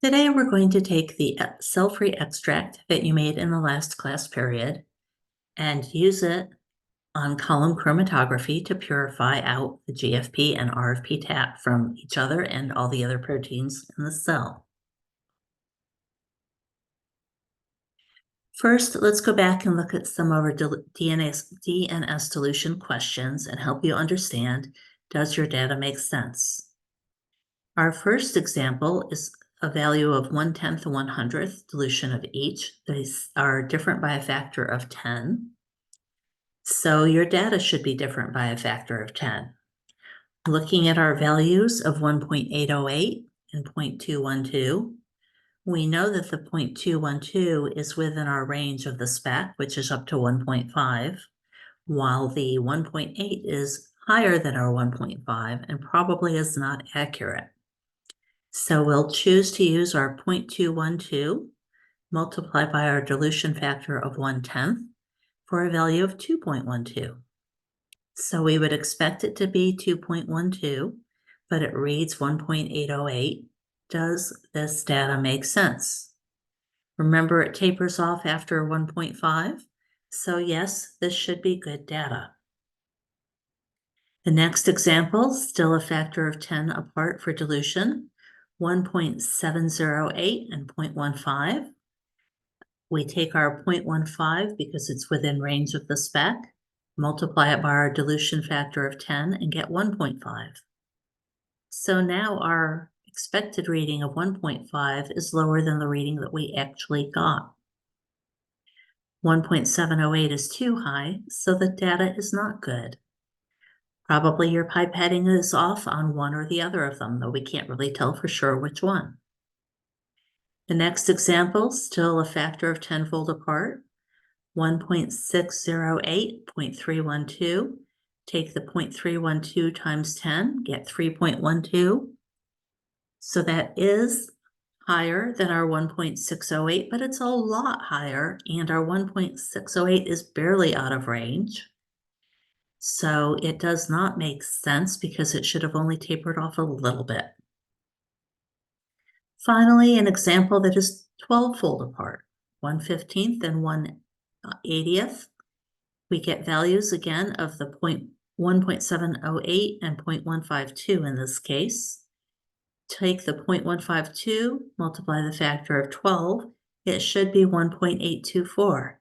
Today, we're going to take the cell-free extract that you made in the last class period and use it on column chromatography to purify out the GFP and RFP TAT from each other and all the other proteins in the cell. First, let's go back and look at some of our DNS dilution questions and help you understand, does your data make sense? Our first example is a value of 1/10 to 1/100th dilution of each. These are different by a factor of 10. So your data should be different by a factor of 10. Looking at our values of 1.808 and 0.212, we know that the 0.212 is within our range of the spec, which is up to 1.5, while the 1.8 is higher than our 1.5 and probably is not accurate. So we'll choose to use our 0.212 multiplied by our dilution factor of 1/10 for a value of 2.12. So we would expect it to be 2.12, but it reads 1.808. Does this data make sense? Remember, it tapers off after 1.5. So yes, this should be good data. The next example, still a factor of 10 apart for dilution, 1.708 and 0.15. We take our 0.15 because it's within range of the spec, multiply it by our dilution factor of 10 and get 1.5. So now our expected reading of 1.5 is lower than the reading that we actually got. 1.708 is too high, so the data is not good. Probably your pipetting is off on one or the other of them, though we can't really tell for sure which one. The next example, still a factor of 10-fold apart, 1.608, 0.312. Take the 0.312 times 10, get 3.12. So that is higher than our 1.608, but it's a lot higher, and our 1.608 is barely out of range. So it does not make sense because it should have only tapered off a little bit. Finally, an example that is 12-fold apart, 1/15th and 1/80th. We get values again of the 1.708 and 0.152 in this case. Take the 0.152, multiply the factor of 12, it should be 1.824.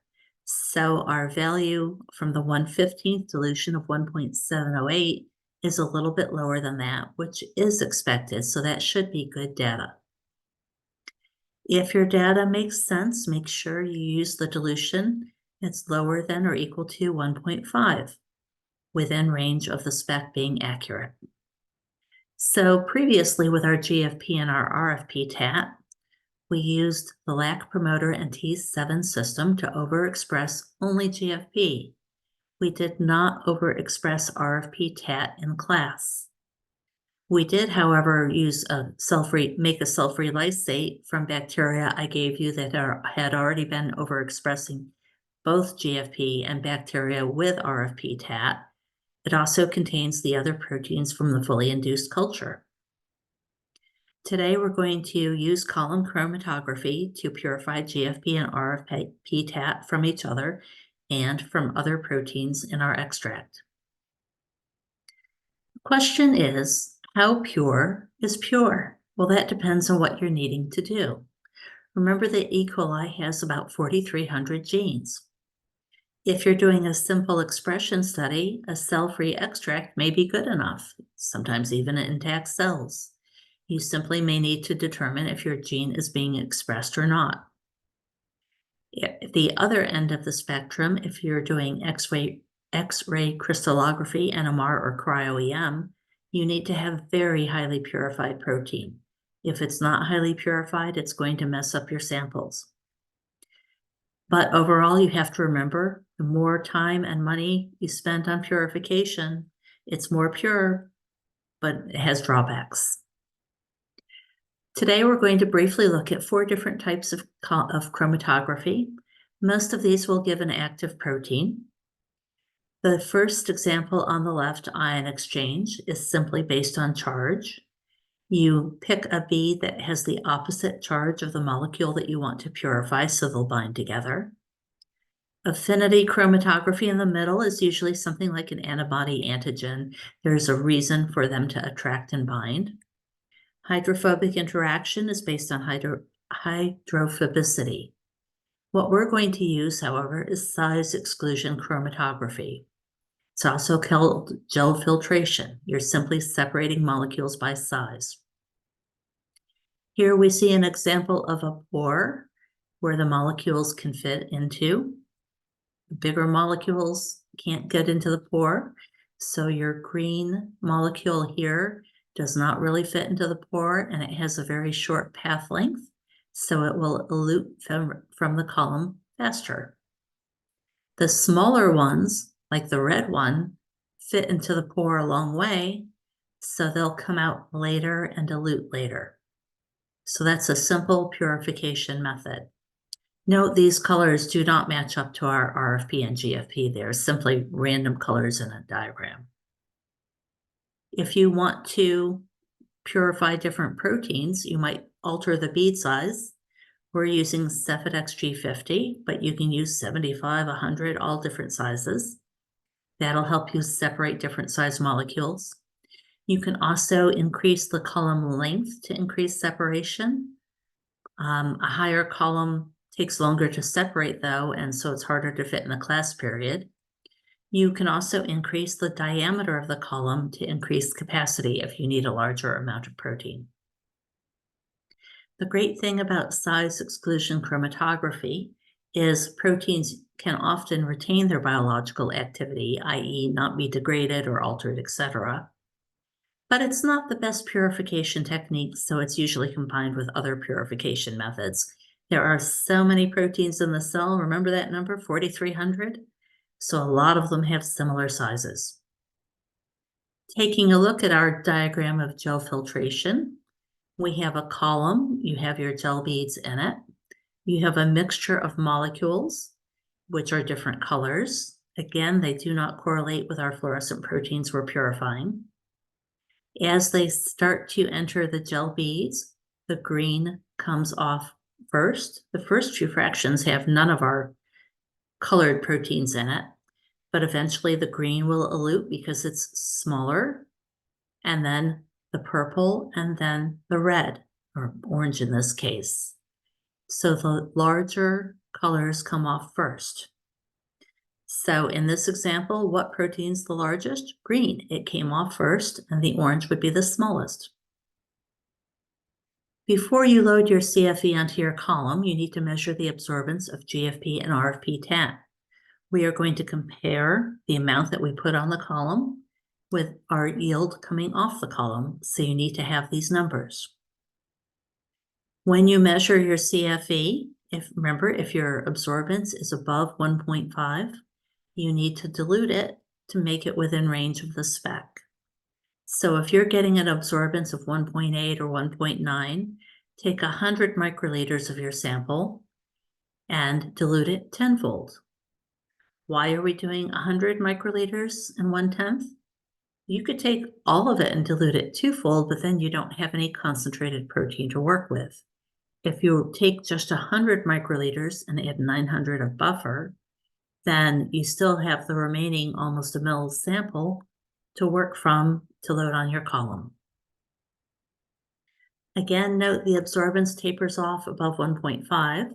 So our value from the 1/15th dilution of 1.708 is a little bit lower than that, which is expected, so that should be good data. If your data makes sense, make sure you use the dilution that's lower than or equal to 1.5, within range of the spec being accurate. So previously with our GFP and our RFP TAT, we used the lac promoter and T7 system to overexpress only GFP. We did not overexpress RFP TAT in class. We did, however, use make a cell-free lysate from bacteria I gave you that had already been overexpressing both GFP and bacteria with RFP TAT. It also contains the other proteins from the fully induced culture. Today, we're going to use column chromatography to purify GFP and RFP TAT from each other and from other proteins in our extract. The question is, how pure is pure? Well, that depends on what you're needing to do. Remember that E. coli has about 4,300 genes. If you're doing a simple expression study, a cell-free extract may be good enough, sometimes even intact cells. You simply may need to determine if your gene is being expressed or not. At the other end of the spectrum, if you're doing X-ray crystallography, NMR, or cryo-EM, you need to have very highly purified protein. If it's not highly purified, it's going to mess up your samples. But overall, you have to remember, the more time and money you spend on purification, it's more pure, but it has drawbacks. Today, we're going to briefly look at 4 different types of chromatography. Most of these will give an active protein. The first example on the left, ion exchange, is simply based on charge. You pick a bead that has the opposite charge of the molecule that you want to purify, so they'll bind together. Affinity chromatography in the middle is usually something like an antibody antigen. There's a reason for them to attract and bind. Hydrophobic interaction is based on hydrophobicity. What we're going to use, however, is size exclusion chromatography. It's also called gel filtration. You're simply separating molecules by size. Here we see an example of a pore where the molecules can fit into. Bigger molecules can't get into the pore, so your green molecule here does not really fit into the pore, and it has a very short path length, so it will elute from the column faster. The smaller ones, like the red one, fit into the pore a long way, so they'll come out later and elute later. So that's a simple purification method. Note these colors do not match up to our RFP and GFP. They're simply random colors in a diagram. If you want to purify different proteins, you might alter the bead size. We're using Cefidex G50, but you can use 75, 100, all different sizes. That'll help you separate different size molecules. You can also increase the column length to increase separation. A higher column takes longer to separate though, and so it's harder to fit in the class period. You can also increase the diameter of the column to increase capacity if you need a larger amount of protein. The great thing about size exclusion chromatography is proteins can often retain their biological activity, i.e. not be degraded or altered, etc. But it's not the best purification technique, so it's usually combined with other purification methods. There are so many proteins in the cell. Remember that number, 4,300? So a lot of them have similar sizes. Taking a look at our diagram of gel filtration, we have a column. You have your gel beads in it. You have a mixture of molecules, which are different colors. Again, they do not correlate with our fluorescent proteins we're purifying. As they start to enter the gel beads, the green comes off first. The first few fractions have none of our colored proteins in it, but eventually the green will elute because it's smaller, and then the purple, and then the red, or orange in this case. So the larger colors come off first. So in this example, what protein is the largest? Green. It came off first, and the orange would be the smallest. Before you load your CFE onto your column, you need to measure the absorbance of GFP and RFP TAT. We are going to compare the amount that we put on the column with our yield coming off the column, so you need to have these numbers. When you measure your CFE, remember, if your absorbance is above 1.5, you need to dilute it to make it within range of the spec. So if you're getting an absorbance of 1.8 or 1.9, take 100 microliters of your sample and dilute it tenfold. Why are we doing 100 microliters and 1/10? You could take all of it and dilute it twofold, but then you don't have any concentrated protein to work with. If you take just 100 microliters and add 900 of buffer, then you still have the remaining almost a ml sample to work from to load on your column. Again, note the absorbance tapers off above 1.5,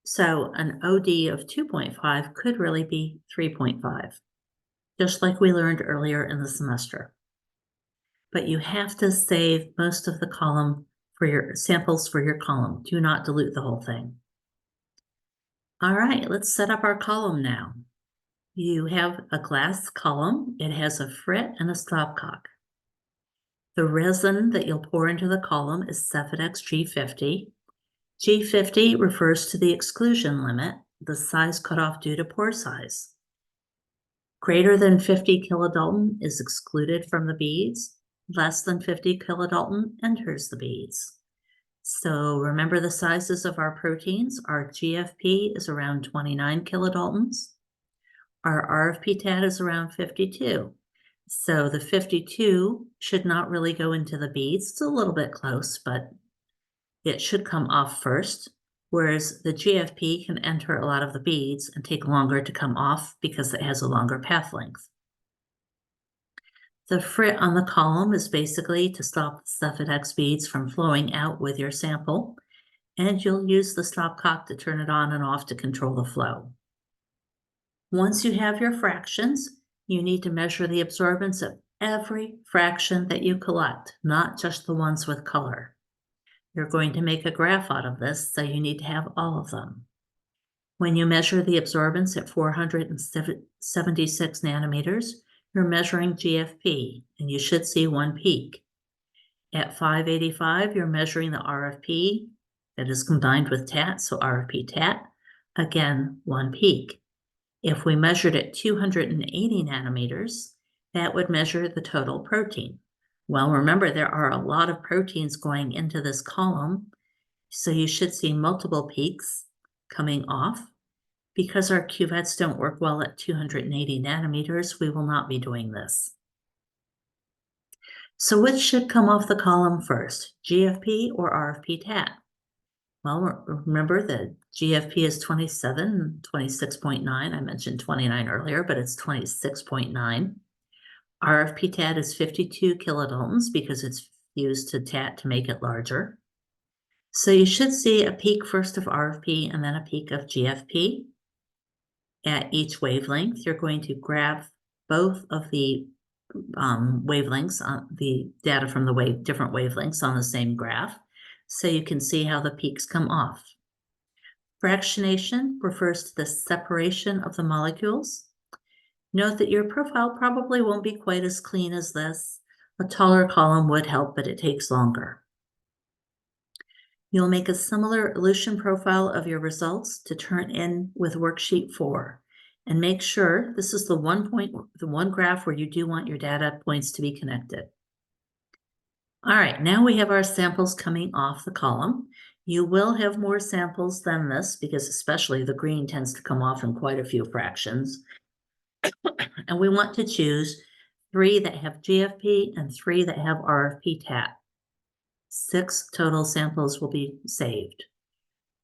so an OD of 2.5 could really be 3.5, just like we learned earlier in the semester. But you have to save most of the column for your samples for your column. Do not dilute the whole thing. All right, let's set up our column now. You have a glass column. It has a frit and a stopcock. The resin that you'll pour into the column is Cefidex G50. G50 refers to the exclusion limit, the size cut off due to pore size. Greater than 50 kilodalton is excluded from the beads. Less than 50 kilodalton enters the beads. So remember the sizes of our proteins. Our GFP is around 29 kilodaltons. Our RFP TAT is around 52. So the 52 should not really go into the beads. It's a little bit close, but it should come off first, whereas the GFP can enter a lot of the beads and take longer to come off because it has a longer path length. The frit on the column is basically to stop the Cephedex beads from flowing out with your sample, and you'll use the stopcock to turn it on and off to control the flow. Once you have your fractions, you need to measure the absorbance of every fraction that you collect, not just the ones with color. You're going to make a graph out of this, so you need to have all of them. When you measure the absorbance at 476 nanometers, you're measuring GFP, and you should see one peak. At 585, you're measuring the RFP that is combined with TAT, so RFP TAT, again, one peak. If we measured at 280 nanometers, that would measure the total protein. Well, remember, there are a lot of proteins going into this column, so you should see multiple peaks coming off. Because our cuvettes don't work well at 280 nanometers, we will not be doing this. So which should come off the column first, GFP or RFP TAT? Well, remember that GFP is 27, 26.9. I mentioned 29 earlier, but it's 26.9. RFP TAT is 52 kilodaltons because it's fused to TAT to make it larger. So you should see a peak first of RFP and then a peak of GFP. At each wavelength, you're going to graph both of the wavelengths, the data from the different wavelengths on the same graph, so you can see how the peaks come off. Fractionation refers to the separation of the molecules. Note that your profile probably won't be quite as clean as this. A taller column would help, but it takes longer. You'll make a similar elution profile of your results to turn in with worksheet 4. And make sure this is the one graph where you do want your data points to be connected. All right, now we have our samples coming off the column. You will have more samples than this because especially the green tends to come off in quite a few fractions. And we want to choose 3 that have GFP and 3 that have RFP TAT. 6 total samples will be saved.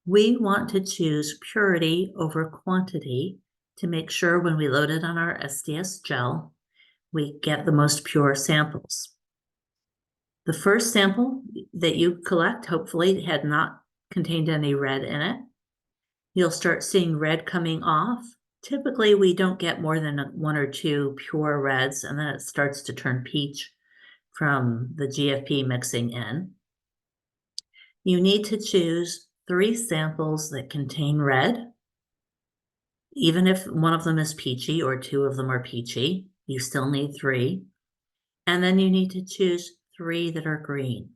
We want to choose purity over quantity to make sure when we load it on our SDS gel, we get the most pure samples. The first sample that you collect hopefully had not contained any red in it. You'll start seeing red coming off. Typically, we don't get more than 1 or 2 pure reds, and then it starts to turn peach from the GFP mixing in. You need to choose 3 samples that contain red. Even if one of them is peachy or 2 of them are peachy, you still need 3. And then you need to choose 3 that are green.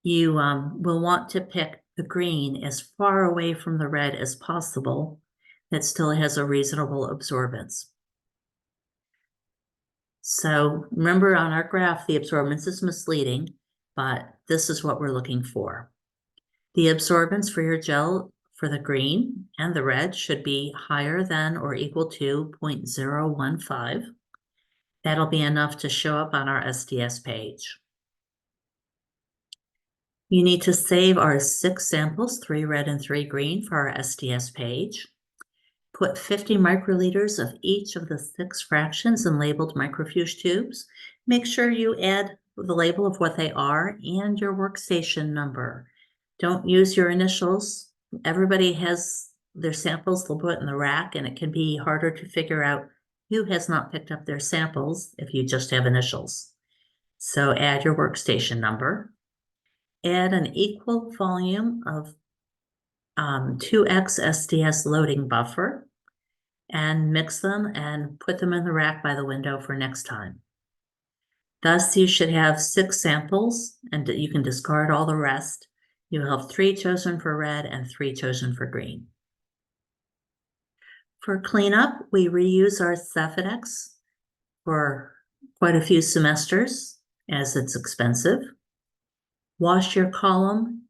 You will want to pick the green as far away from the red as possible that still has a reasonable absorbance. So remember on our graph, the absorbance is misleading, but this is what we're looking for. The absorbance for your gel for the green and the red should be higher than or equal to 0.015. That'll be enough to show up on our SDS page. You need to save our 6 samples, 3 red and 3 green, for our SDS page. Put 50 microliters of each of the 6 fractions in labeled microfuge tubes. Make sure you add the label of what they are and your workstation number. Don't use your initials. Everybody has their samples they'll put in the rack, and it can be harder to figure out who has not picked up their samples if you just have initials. So add your workstation number. Add an equal volume of 2x SDS loading buffer and mix them and put them in the rack by the window for next time. Thus, you should have 6 samples, and you can discard all the rest. You'll have 3 chosen for red and 3 chosen for green. For cleanup, we reuse our Cephedex for quite a few semesters, as it's expensive. Wash your column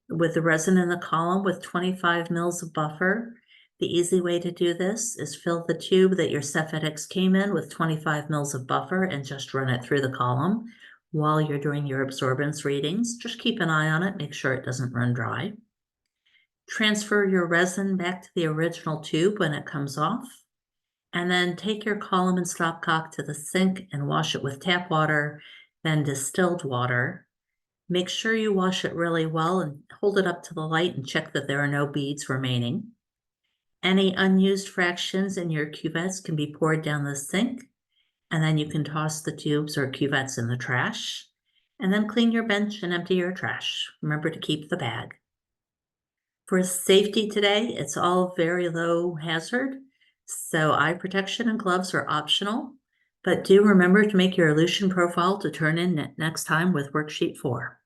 with the resin in the column with 25 mils of buffer. The easy way to do this is fill the tube that your Cephadix came in with 25 mils of buffer and just run it through the column while you're doing your absorbance readings. Just keep an eye on it, make sure it doesn't run dry. Transfer your resin back to the original tube when it comes off, and then take your column and stopcock to the sink and wash it with tap water, then distilled water. Make sure you wash it really well and hold it up to the light and check that there are no beads remaining. Any unused fractions in your cuvettes can be poured down the sink, and then you can toss the tubes or cuvettes in the trash, and then clean your bench and empty your trash. Remember to keep the bag. For safety today, it's all very low hazard, so eye protection and gloves are optional, but do remember to make your elution profile to turn in next time with worksheet 4.